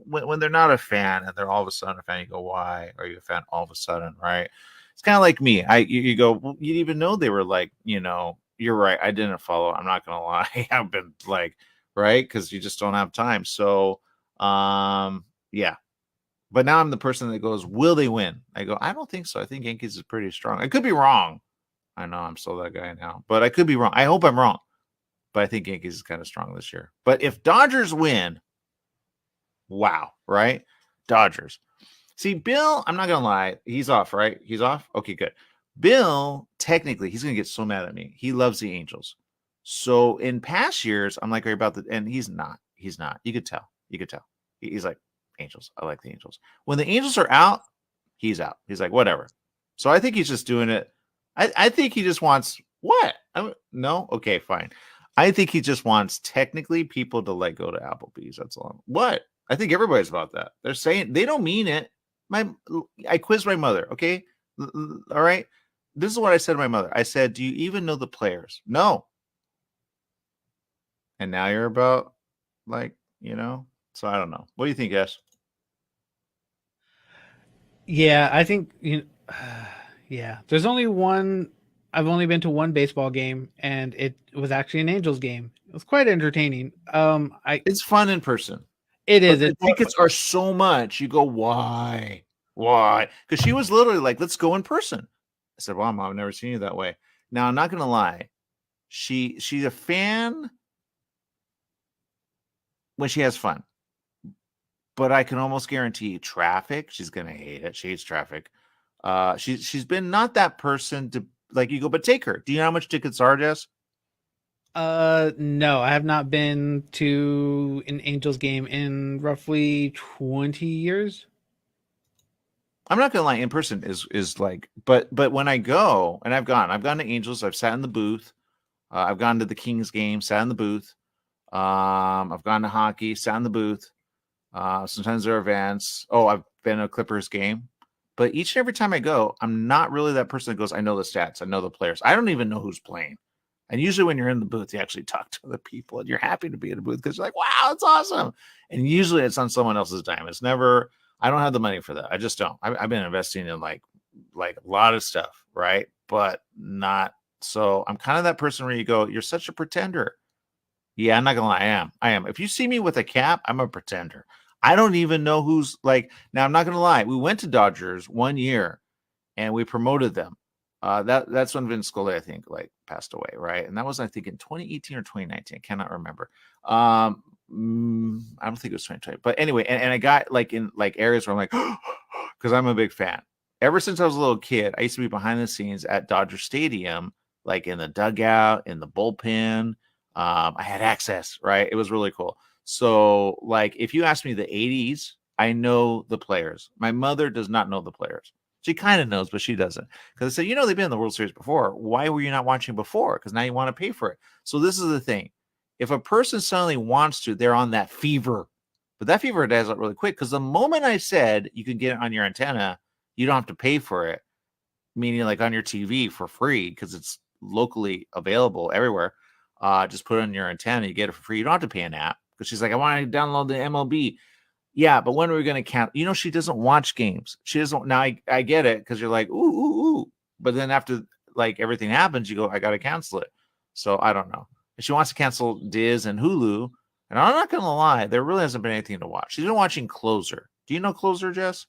when they're not a fan and they're all of a sudden a fan, you go, why are you a fan all of a sudden, right? It's kind of like me. You go, well, you didn't even know they were like, you're right. I didn't follow. I'm not gonna lie. I've been like. Right, because you just don't have time. So yeah, but now I'm the person that goes, will they win? I go, I don't think so. I think Yankees is pretty strong. I could be wrong. I know I'm still that guy now, but I could be wrong. I hope I'm wrong, but I think Yankees is kind of strong this year. But if Dodgers win, wow, right? Dodgers. See, Bill, I'm not gonna lie, he's off, right? He's off. Okay, good. Bill, technically, he's gonna get so mad at me. He loves the Angels. So in past years, I'm like, are you about the, and he's not. You could tell. He's like, Angels. I like the Angels. When the Angels are out, he's out. He's like, whatever. So I think he's just doing it. I think he just wants what? No? Okay, fine. I think he just wants technically people to let go to Applebee's. That's all. What? I think everybody's about that. They're saying they don't mean it. I quizzed my mother. Okay. All right. This is what I said to my mother. I said, do you even know the players? No. And now you're about like, so I don't know. What do you think, Ash? Yeah, I think, yeah, there's only one. I've only been to one baseball game, and it was actually an Angels game. It was quite entertaining. It's fun in person. It is. The tickets are so much. You go, why? Because she was literally like, let's go in person. I said, well, Mom, I've never seen you that way. Now, I'm not going to lie. She's a fan when she has fun, but I can almost guarantee traffic. She's gonna hate it. She hates traffic. She's been not that person to like you go, but take her. Do you know how much tickets are, Jess? No, I have not been to an Angels game in roughly 20 years. I'm not gonna lie, in person is like, but when I go, and I've gone to Angels. I've sat in the booth. I've gone to the Kings game, sat in the booth. I've gone to hockey, sat in the booth. Sometimes there are events. Oh, I've been to a Clippers game. But each and every time I go, I'm not really that person that goes, I know the stats, I know the players. I don't even know who's playing. And usually when you're in the booth, you actually talk to the people and you're happy to be in the booth because you're like, wow, that's awesome. And usually it's on someone else's dime. It's never, I don't have the money for that. I just don't. I've been investing in like a lot of stuff, right? But not So I'm kind of that person where you go, you're such a pretender. Yeah, I'm not gonna lie, I am. If you see me with a cap, I'm a pretender. I don't even know who's like. Now I'm not gonna lie. We went to Dodgers one year, and we promoted them. That's when Vince Scully, I think, like passed away, right? And that was, I think, in 2018 or 2019. I cannot remember. I don't think it was 2020. But anyway, and I got like in like areas where I'm like, because I'm a big fan. Ever since I was a little kid, I used to be behind the scenes at Dodger Stadium, like in the dugout, in the bullpen. I had access, right? It was really cool. So, like, if you ask me the 80s, I know the players. My mother does not know the players. She kind of knows, but she doesn't. Because I said, they've been in the World Series before. Why were you not watching before? Because now you want to pay for it. So this is the thing. If a person suddenly wants to, they're on that fever. But that fever dies out really quick. Because the moment I said you can get it on your antenna, you don't have to pay for it. Meaning like on your TV for free because it's locally available everywhere. Just put it on your antenna. You get it for free. You don't have to pay an app. Because she's like, I want to download the MLB. Yeah, but when are we going to count? She doesn't watch games. She doesn't. Now I get it because you're like, ooh. But then after like everything happens, you go, I got to cancel it. So I don't know. If she wants to cancel Diz and Hulu, and I'm not going to lie, there really hasn't been anything to watch. She's been watching Closer. Do you know Closer, Jess?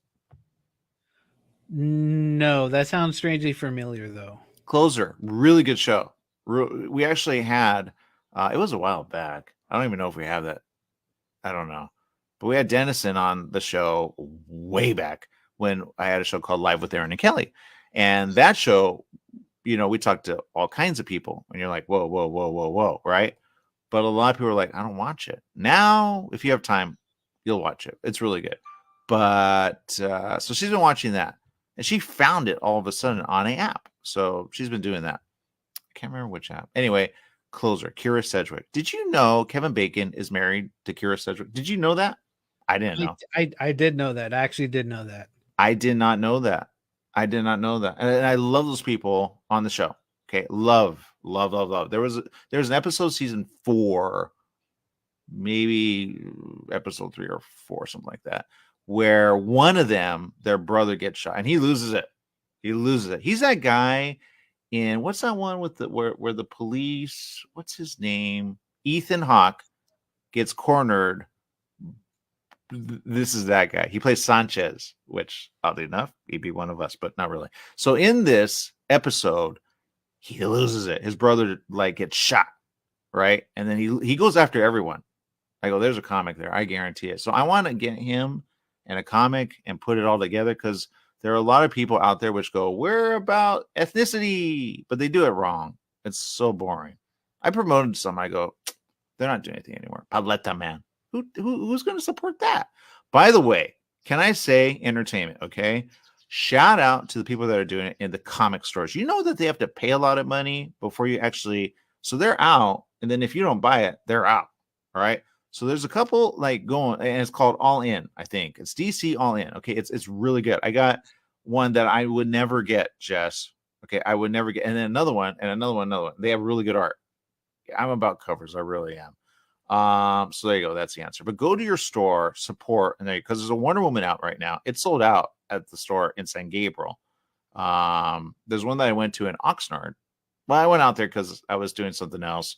No, that sounds strangely familiar though. Closer, really good show. We actually had, it was a while back. I don't even know if we have that. I don't know. But we had Dennison on the show way back when I had a show called Live with Aaron and Kelly. And that show, we talked to all kinds of people. And you're like, whoa, right? But a lot of people are like, I don't watch it. Now, if you have time, you'll watch it. It's really good. But so she's been watching that. And she found it all of a sudden on an app. So she's been doing that. I can't remember which app. Anyway, Closer, Kira Sedgwick. Did you know Kevin Bacon is married to Kira Sedgwick? Did you know that? I didn't know. I did know that. I actually did know that. I did not know that. And I love those people on the show. Okay. Love. There was an episode, season 4, maybe episode 3 or 4, something like that, where one of them, their brother, gets shot and he loses it. He's that guy in what's that one with where the police, what's his name? Ethan Hawke gets cornered. This is that guy. He plays Sanchez, which oddly enough, he'd be one of us, but not really. So in this episode, he loses it. His brother like gets shot, right? And then he goes after everyone. I go, there's a comic there. I guarantee it. So I want to get him and a comic and put it all together because there are a lot of people out there which go, we're about ethnicity, but they do it wrong. It's so boring. I promoted some. I go, they're not doing anything anymore. Paleta, man. Who's going to support that? By the way, can I say entertainment? Okay. Shout out to the people that are doing it in the comic stores. You know that they have to pay a lot of money before you actually, so they're out. And then if you don't buy it, they're out. All right. So there's a couple like going, and it's called All In, I think. It's DC All In. Okay. It's really good. I got one that I would never get, Jess. Okay. I would never get. And then another one and another one. They have really good art. I'm about covers. I really am. So there you go. That's the answer. But go to your store, support, and because there's a Wonder Woman out right now. It's sold out at the store in San Gabriel. There's one that I went to in Oxnard. Well, I went out there because I was doing something else.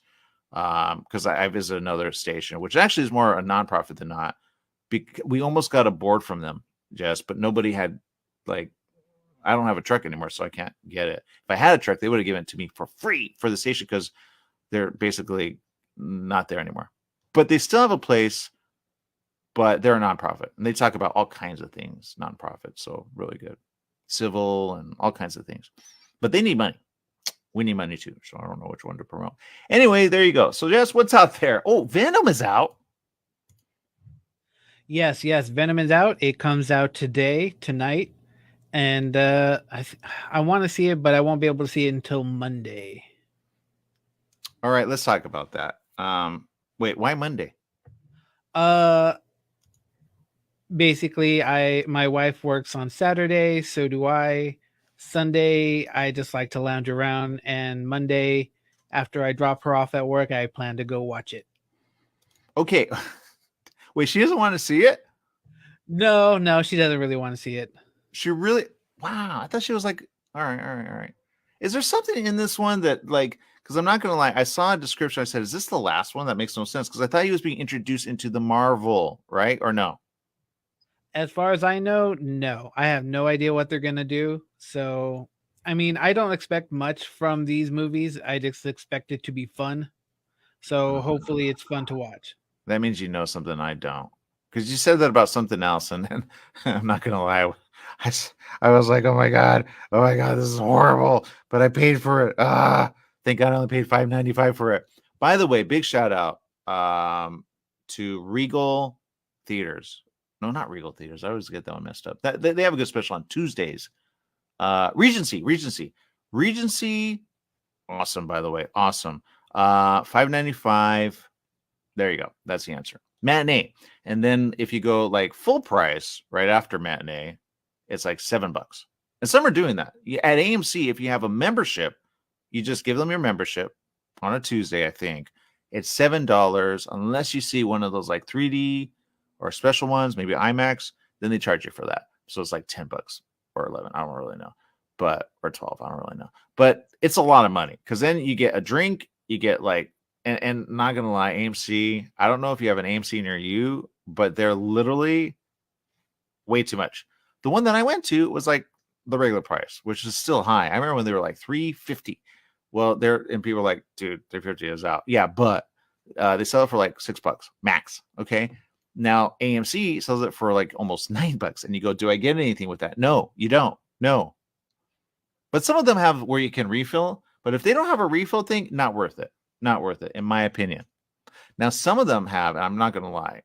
Because I visited another station, which actually is more a nonprofit than not. We almost got a board from them, Jess, but nobody had I don't have a truck anymore, so I can't get it. If I had a truck, they would have given it to me for free for the station because they're basically not there anymore. But they still have a place, but they're a nonprofit. And they talk about all kinds of things, nonprofit. So really good. Civil and all kinds of things. But they need money. We need money too. So I don't know which one to promote. Anyway, there you go. So Jess, what's out there? Oh, Venom is out. Yes. Venom is out. It comes out tonight. And I want to see it, but I won't be able to see it until Monday. All right, let's talk about that. Wait, why Monday? Basically, my wife works on Saturday, so do I. Sunday, I just like to lounge around, and Monday, after I drop her off at work, I plan to go watch it. Okay. Wait, she doesn't want to see it? No, she doesn't really want to see it. She really? Wow, I thought she was like, all right. Is there something in this one that like? Because I'm not gonna lie, I saw a description. I said, "Is this the last one?" That makes no sense because I thought he was being introduced into the Marvel, right? Or no? As far as I know, no. I have no idea what they're gonna do. So, I mean, I don't expect much from these movies. I just expect it to be fun. So hopefully, it's fun to watch. That means you know something I don't. Because you said that about something else, and then I'm not gonna lie, I was like, oh my god, this is horrible. But I paid for it. Thank God I only paid $5.95 for it. By the way, big shout out to Regal Theaters. No, not Regal Theaters. I always get that one messed up. They have a good special on Tuesdays. Regency. Awesome, by the way. Awesome. $5.95. There you go. That's the answer. Matinee. And then if you go like full price right after matinee, it's like $7. And some are doing that. At AMC, if you have a membership, you just give them your membership on a Tuesday, I think. It's $7 unless you see one of those like 3D or special ones, maybe IMAX, then they charge you for that. So it's like $10 or 11. I don't really know. Or 12. I don't really know. But it's a lot of money because then you get a drink, you get like, and not gonna lie, AMC, I don't know if you have an AMC near you, but they're literally way too much. The one that I went to was like the regular price, which is still high. I remember when they were like $350. Well, and people are like, dude, $350 is out. Yeah, but they sell it for like $6 max. Okay. Now AMC sells it for like almost $9. And you go, do I get anything with that? No, you don't. No. But some of them have where you can refill. But if they don't have a refill thing, not worth it. Not worth it, in my opinion. Now, some of them have, and I'm not going to lie,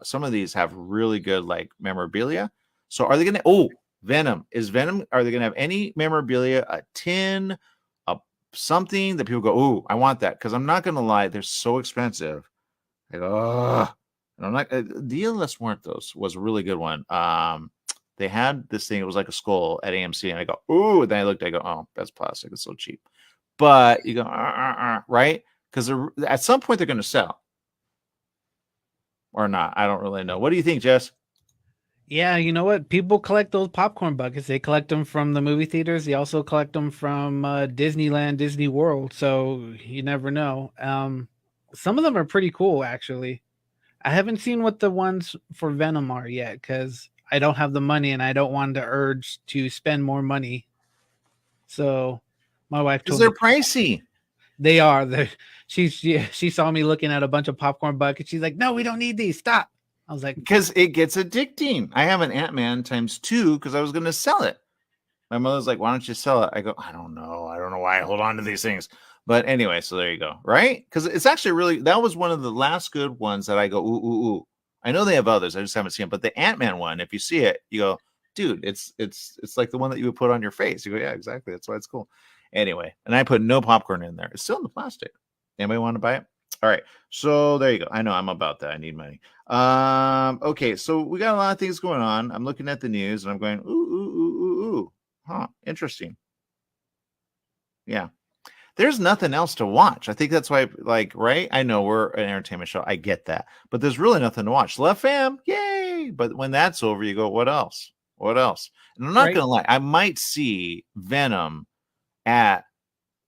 some of these have really good like memorabilia. So are they going to, Venom. Are they going to have any memorabilia, a tin, something that people go, I want that? Because I'm not going to lie, they're so expensive. I go, and I'm not, Dia Los Muertos was a really good one. They had this thing, it was like a skull at AMC, and I go, and then I go, oh, that's plastic, it's so cheap. But you go, right? Because at some point they're going to sell. Or not. I don't really know. What do you think, Jess? Yeah, you know what? People collect those popcorn buckets. They collect them from the movie theaters. They also collect them from Disneyland, Disney World. So you never know. Some of them are pretty cool, actually. I haven't seen what the ones for Venom are yet because I don't have the money and I don't want the urge to spend more money. So my wife told me they're pricey. They are. She saw me looking at a bunch of popcorn buckets. She's like, no, we don't need these. Stop. I was like, because it gets addicting. I have an Ant-Man ×2 because I was going to sell it. My mother's like, why don't you sell it? I go, I don't know why I hold on to these things. But anyway, so there you go. Right? Because it's actually really, that was one of the last good ones that I go, ooh. I know they have others. I just haven't seen them. But the Ant-Man one, if you see it, you go, dude, it's like the one that you would put on your face. You go, yeah, exactly. That's why it's cool. Anyway, and I put no popcorn in there. It's still in the plastic. Anybody want to buy it? All right. So there you go. I know I'm about that. I need money. Okay. So we got a lot of things going on. I'm looking at the news and I'm going, ooh. Huh. Interesting. Yeah. There's nothing else to watch. I think that's why, like, right? I know we're an entertainment show. I get that. But there's really nothing to watch. La Femme, yay. But when that's over, you go, what else? What else? And I'm not going to lie. I might see Venom at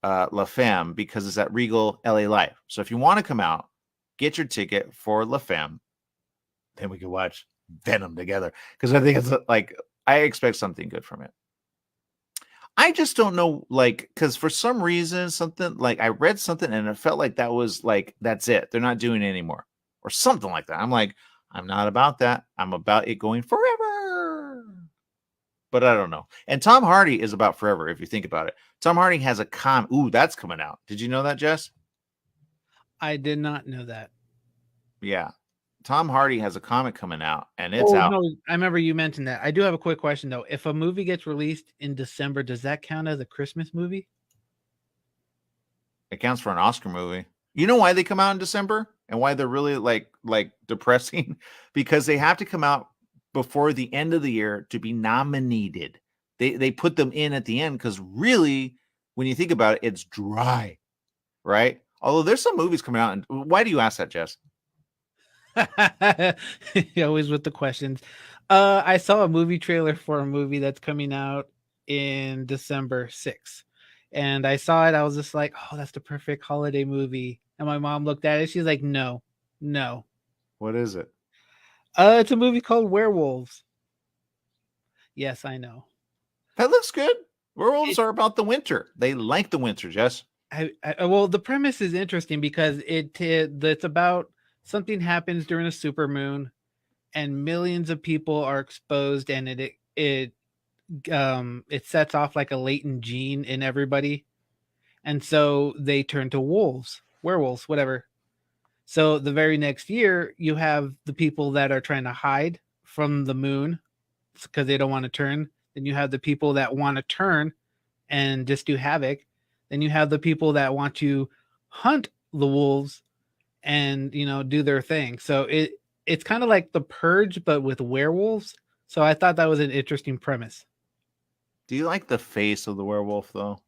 La Femme because it's at Regal LA Live. So if you want to come out, get your ticket for La Femme. Then we can watch Venom together. Because I think it's like, I expect something good from it. I just don't know, like, because for some reason, something like I read something and it felt like that was like, that's it. They're not doing it anymore or something like that. I'm like, I'm not about that. I'm about it going forever. But I don't know. And Tom Hardy is about forever, if you think about it. Tom Hardy has a Ooh, that's coming out. Did you know that, Jess? I did not know that. Yeah. Tom Hardy has a comic coming out, and it's out. No, I remember you mentioned that. I do have a quick question, though. If a movie gets released in December, does that count as a Christmas movie? It counts for an Oscar movie. You know why they come out in December and why they're really like depressing? Because they have to come out before the end of the year to be nominated. They put them in at the end because really, when you think about it, it's dry, right? Although there's some movies coming out. And why do you ask that, Jess? Always with the questions. I saw a movie trailer for a movie that's coming out in December 6th. and I saw it. I was just like, oh, that's the perfect holiday movie. And my mom looked at it. She's like, no. What is it? It's a movie called Werewolves. Yes, I know. That looks good. Werewolves are about the winter. They like the winter, Jess. Well, the premise is interesting because it's about something happens during a supermoon, and millions of people are exposed, and it sets off like a latent gene in everybody, and so they turn to werewolves, whatever. So the very next year, you have the people that are trying to hide from the moon because they don't want to turn. Then you have the people that want to turn and just do havoc. Then you have the people that want to hunt the wolves and, do their thing. So it's kind of like The Purge, but with werewolves. So I thought that was an interesting premise. Do you like the face of the werewolf, though?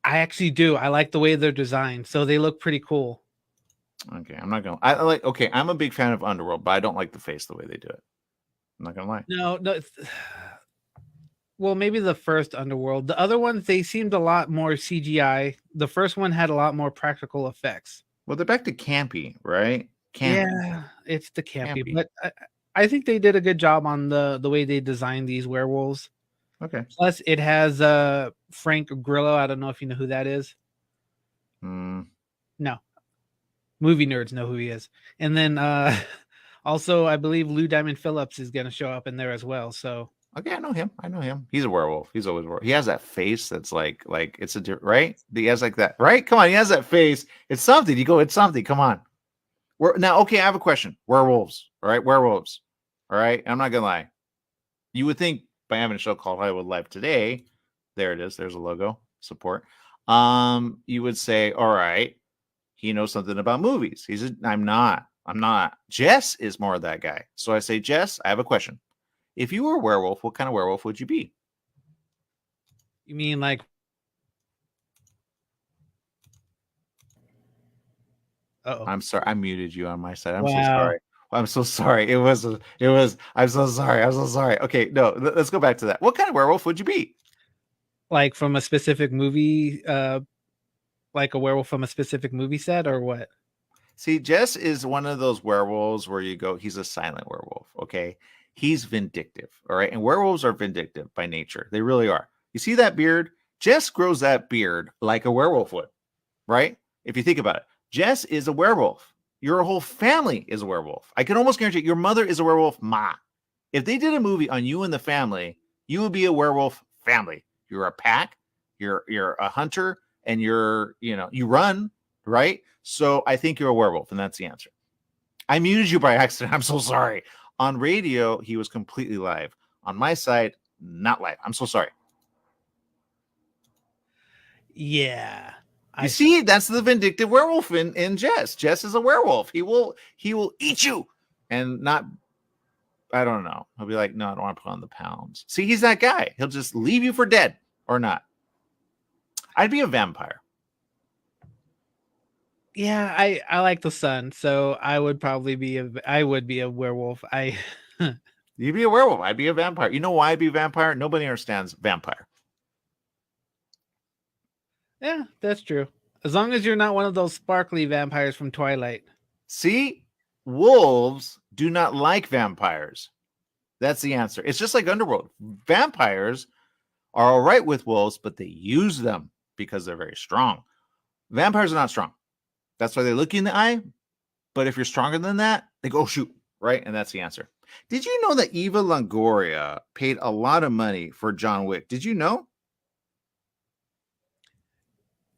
I actually do. I like the way they're designed. So they look pretty cool. Okay, I'm not gonna. Okay, I'm a big fan of Underworld, but I don't like the face the way they do it. I'm not gonna lie. No. Well, maybe the first Underworld. The other ones, they seemed a lot more CGI. The first one had a lot more practical effects. Well, they're back to campy, right? Campy. Yeah, it's the campy. But I think they did a good job on the way they designed these werewolves. Okay. Plus, it has Frank Grillo. I don't know if you know who that is. No. Movie nerds know who he is. And then also, I believe Lou Diamond Phillips is going to show up in there as well. So okay, I know him. He's a werewolf. He's always a werewolf. He has that face that's like it's a right. He has like that, right? Come on, he has that face. It's something. It's something. Come on. Now, okay, I have a question. Werewolves, all right? Werewolves, all right? I'm not gonna lie. You would think by having a show called Hollywood Live Today, there it is. There's a logo support. You would say, all right, he knows something about movies. I'm not. Jess is more of that guy. So I say, Jess, I have a question. If you were a werewolf, what kind of werewolf would you be? You mean like? Uh-oh. I'm sorry. I muted you on my side. I'm so sorry. I'm so sorry. I'm so sorry. Okay, no, let's go back to that. What kind of werewolf would you be? Like from a specific movie, like a werewolf from a specific movie set, or what? See, Jess is one of those werewolves where you go, he's a silent werewolf, okay? He's vindictive, all right? And werewolves are vindictive by nature. They really are. You see that beard? Jess grows that beard like a werewolf would, right? If you think about it. Jess is a werewolf. Your whole family is a werewolf. I can almost guarantee your mother is a werewolf ma. If they did a movie on you and the family, you would be a werewolf family. You're a pack, you're a hunter, and you run, right? So I think you're a werewolf, and that's the answer. I muted you by accident. I'm so sorry. On radio, he was completely live. On my side, not live. I'm so sorry. Yeah. You see, that's the vindictive werewolf in Jess. Jess is a werewolf. He will eat you and not. I don't know. He'll be like, no, I don't want to put on the pounds. See, he's that guy. He'll just leave you for dead or not. I'd be a vampire. Yeah, I like the sun, so I would probably be a werewolf. You'd be a werewolf. I'd be a vampire. You know why I'd be a vampire? Nobody understands vampire. Yeah, that's true. As long as you're not one of those sparkly vampires from Twilight. See, wolves do not like vampires. That's the answer. It's just like Underworld. Vampires are all right with wolves, but they use them because they're very strong. Vampires are not strong. That's why they look you in the eye. But if you're stronger than that, they go, shoot, right? And that's the answer. Did you know that Eva Longoria paid a lot of money for John Wick? Did you know?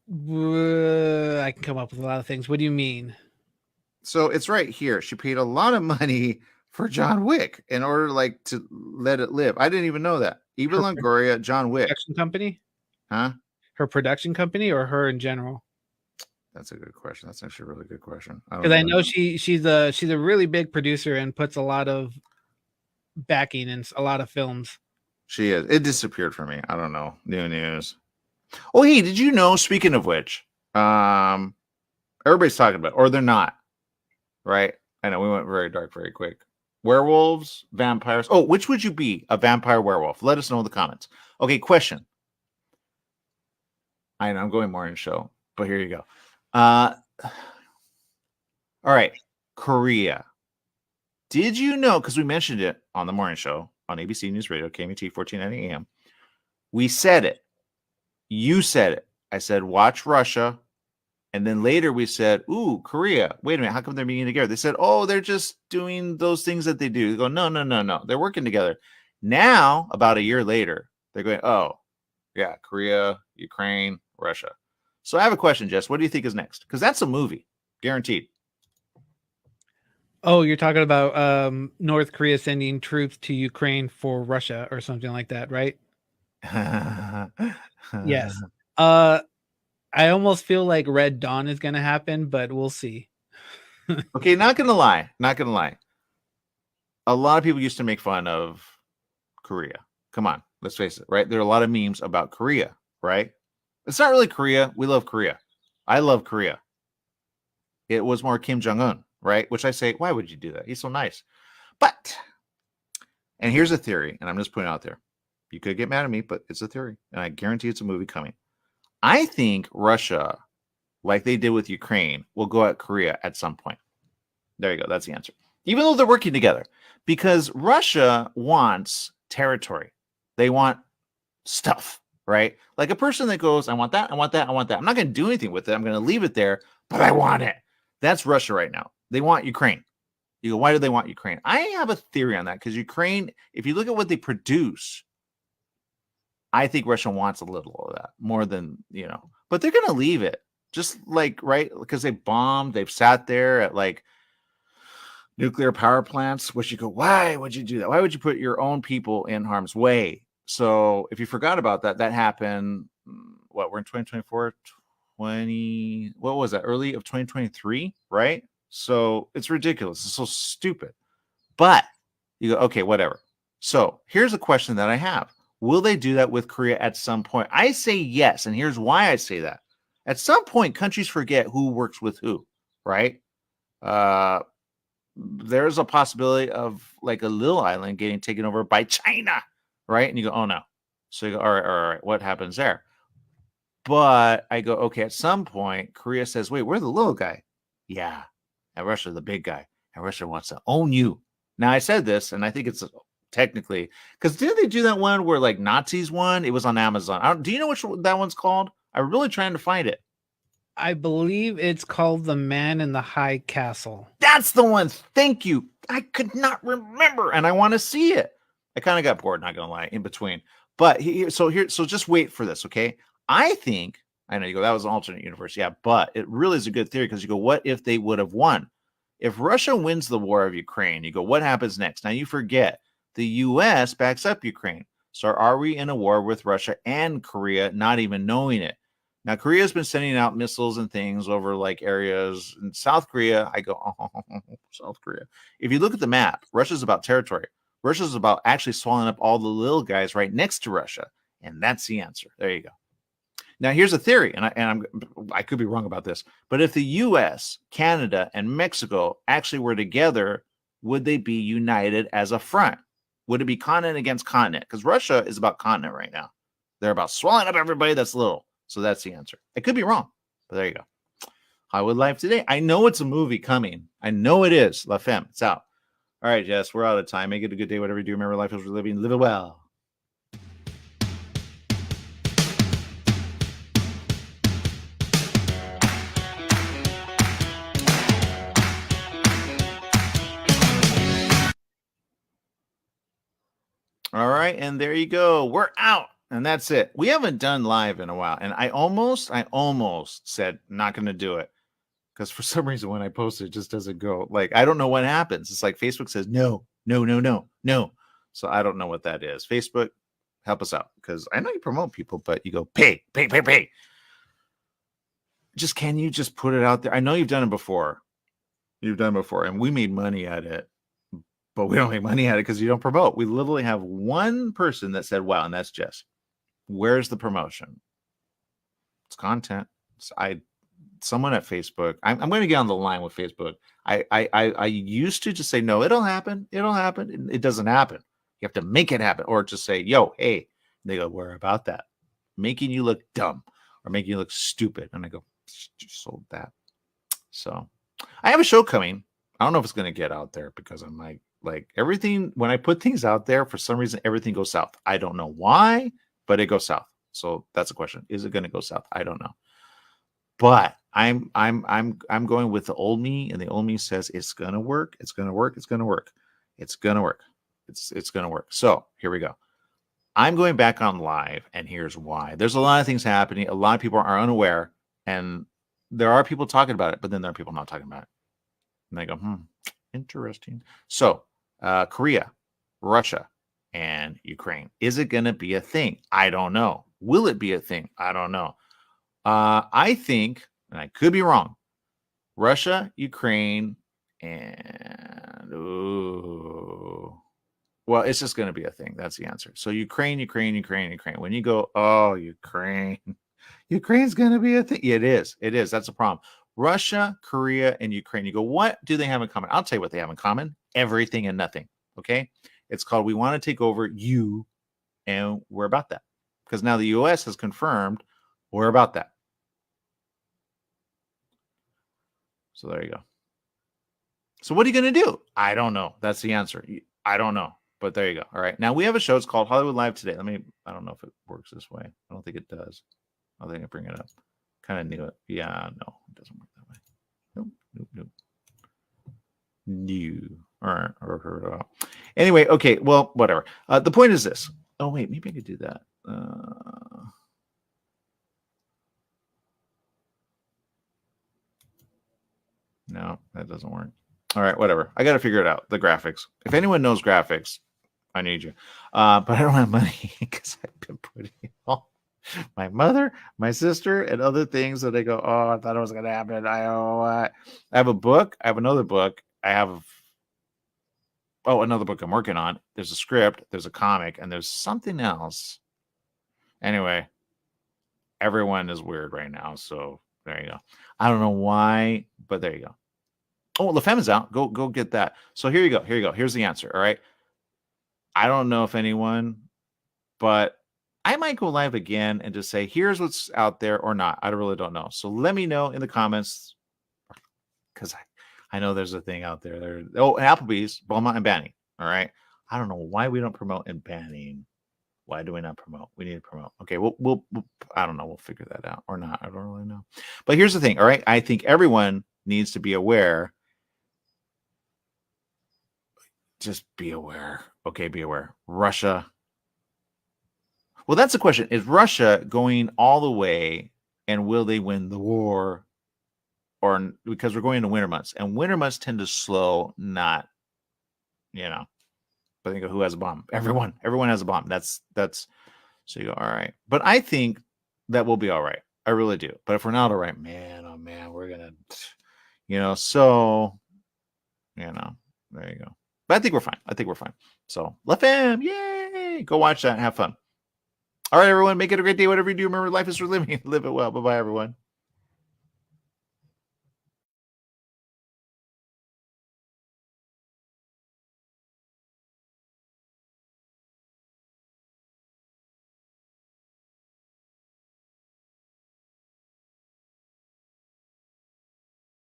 I can come up with a lot of things. What do you mean? So it's right here. She paid a lot of money for John Wick in order to let it live. I didn't even know that. Eva Longoria, John Wick. Production company? Huh? Her production company or her in general? That's a good question. That's actually a really good question. Because I know she's a really big producer and puts a lot of backing in a lot of films. She is. It disappeared from me. I don't know. New news. Oh, hey, did you know, speaking of which, everybody's talking about it, or they're not, right? I know we went very dark very quick. Werewolves, vampires. Oh, which would you be? A vampire, werewolf? Let us know in the comments. Okay, question. I know I'm going morning show, but here you go. All right, Korea. Did you know? Because we mentioned it on the morning show on ABC News Radio, KMT 1490 AM. We said it. You said it. I said, watch Russia. And then later we said, ooh, Korea. Wait a minute. How come they're meeting together? They said, oh, they're just doing those things that they do. They go, no. They're working together. Now, about a year later, they're going, oh, yeah, Korea, Ukraine, Russia. So I have a question, Jess. What do you think is next? Because that's a movie. Guaranteed. Oh, you're talking about North Korea sending troops to Ukraine for Russia or something like that, right? Yes. I almost feel like Red Dawn is going to happen, but we'll see. Okay, not gonna lie. A lot of people used to make fun of Korea. Come on, let's face it, right? There are a lot of memes about Korea, right? It's not really Korea. We love Korea. I love Korea. It was more Kim Jong-un, right? Which I say, why would you do that? He's so nice. But, and here's a theory, and I'm just putting it out there. You could get mad at me, but it's a theory, and I guarantee it's a movie coming. I think Russia, like they did with Ukraine, will go at Korea at some point. There you go. That's the answer. Even though they're working together, because Russia wants territory. They want stuff, right? Like a person that goes, I want that, I want that, I want that. I'm not going to do anything with it. I'm going to leave it there, but I want it. That's Russia right now. They want Ukraine. You go, why do they want Ukraine? I have a theory on that because Ukraine, if you look at what they produce, I think Russia wants a little of that more than, but they're going to leave it just like, right. Because they bombed, they've sat there at like nuclear power plants, which you go, why would you do that? Why would you put your own people in harm's way? So if you forgot about that, that happened. What, we're in 2024, what was that? Early of 2023, right? So it's ridiculous. It's so stupid, but you go, okay, whatever. So here's a question that I have. Will they do that with Korea at some point? I say yes. And here's why I say that. At some point, countries forget who works with who, right? There's a possibility of like a little island getting taken over by China, right? And you go, oh no. So you go, all right, what happens there? But I go, okay, at some point, Korea says, wait, we're the little guy. Yeah. And Russia, the big guy. And Russia wants to own you. Now, I said this, and I think it's technically, because didn't they do that one where like Nazis won? It was on Amazon. Do you know which that one's called? I'm really trying to find it. I believe it's called The Man in the High Castle. That's the one. Thank you. I could not remember, and I want to see it. I kind of got bored, not gonna lie, in between. But so just wait for this, okay? I think, I know you go, that was an alternate universe, yeah, but it really is a good theory because you go, what if they would have won? If Russia wins the war of Ukraine, you go, what happens next? Now you forget the U.S. backs up Ukraine. So are we in a war with Russia and Korea, not even knowing it? Now, Korea has been sending out missiles and things over like areas in South Korea. I go, oh, South Korea. If you look at the map, Russia's about territory. Russia's about actually swallowing up all the little guys right next to Russia. And that's the answer. There you go. Now, here's a theory, and I could be wrong about this, but if the U.S., Canada, and Mexico actually were together, would they be united as a front? Would it be continent against continent? Because Russia is about continent right now. They're about swallowing up everybody that's little. So that's the answer. I could be wrong, but there you go. Hollywood Life Today. I know it's a movie coming. I know it is. La Femme. It's out. All right, Jess, we're out of time. Make it a good day, whatever you do. Remember, life is worth living. Live it well. All right, and there you go. We're out. And that's it. We haven't done live in a while. And I almost said not going to do it. Because for some reason, when I post it, just doesn't go. Like, I don't know what happens. It's like Facebook says, no. So I don't know what that is. Facebook, help us out. Because I know you promote people, but you go, pay. Just, can you just put it out there? I know you've done it before. And we made money at it. But we don't make money at it because you don't promote. We literally have one person that said, wow, and that's Jess. Where's the promotion? It's content. Someone at Facebook. I'm going to get on the line with Facebook. I used to just say, no, it'll happen. It doesn't happen. You have to make it happen, or just say, yo, hey. And they go, where about that? Making you look dumb. or make you look stupid. And I go, just sold that. So I have a show coming. I don't know if it's going to get out there because I'm like everything. When I put things out there, for some reason, everything goes south. I don't know why, but it goes south. So that's a question. Is it going to go south? I don't know. But I'm going with the old me, and the old me says it's gonna work. It's gonna work. It's gonna work. It's gonna work. It's gonna work. So here we go. I'm going back on live, and here's why. There's a lot of things happening. A lot of people are unaware, and there are people talking about it, but then there are people not talking about it. And they go, interesting. So Korea, Russia, and Ukraine. Is it gonna be a thing? I don't know. Will it be a thing? I don't know. I think, and I could be wrong, Russia, Ukraine, and well, it's just going to be a thing. That's the answer. So Ukraine. When you go, oh, Ukraine's going to be a thing. It is. That's a problem. Russia, Korea, and Ukraine. You go, what do they have in common? I'll tell you what they have in common. Everything and nothing. Okay. It's called, we want to take over you, and we're about that. Because now the U.S. has confirmed we're about that. So there you go. So what are you going to do? I don't know. That's the answer. I don't know. But there you go. All right. Now we have a show. It's called Hollywood Live Today. I don't know if it works this way. I don't think it does. I think I bring it up. Kind of knew it. Yeah, no, it doesn't work that way. Nope. New. Or anyway, okay. Well, whatever. The point is this. Oh, wait, maybe I could do that. No, that doesn't work. All right, whatever. I got to figure it out. The graphics. If anyone knows graphics, I need you. But I don't have money because I've been putting all my mother, my sister, and other things that they go, oh, I thought it was going to happen. I have a book. I have another book. I have another book I'm working on. There's a script. There's a comic. And there's something else. Anyway, everyone is weird right now. So there you go. I don't know why, but there you go. Oh, La Femme is out. Go get that. So here you go. Here's the answer. All right. I don't know if anyone, but I might go live again and just say, here's what's out there or not. I really don't know. So let me know in the comments, because I know there's a thing out there. Applebee's, Beaumont, and Banning. All right. I don't know why we don't promote in Banning. Why do we not promote? We need to promote. Okay, we'll I don't know. We'll figure that out or not. I don't really know. But here's the thing. All right. I think everyone needs to be aware. Just be aware. Okay, be aware. Russia. Well, that's the question. Is Russia going all the way, and will they win the war? Or because we're going into winter months, and winter months tend to slow, not, But think of who has a bomb. Everyone has a bomb. That's so you go, all right. But I think that we'll be all right. I really do. But if we're not all right, man, oh man, we're gonna, so there you go. But I think we're fine. So La Femme, yay! Go watch that and have fun. All right, everyone, make it a great day. Whatever you do, remember life is for living. Live it well. Bye-bye, everyone.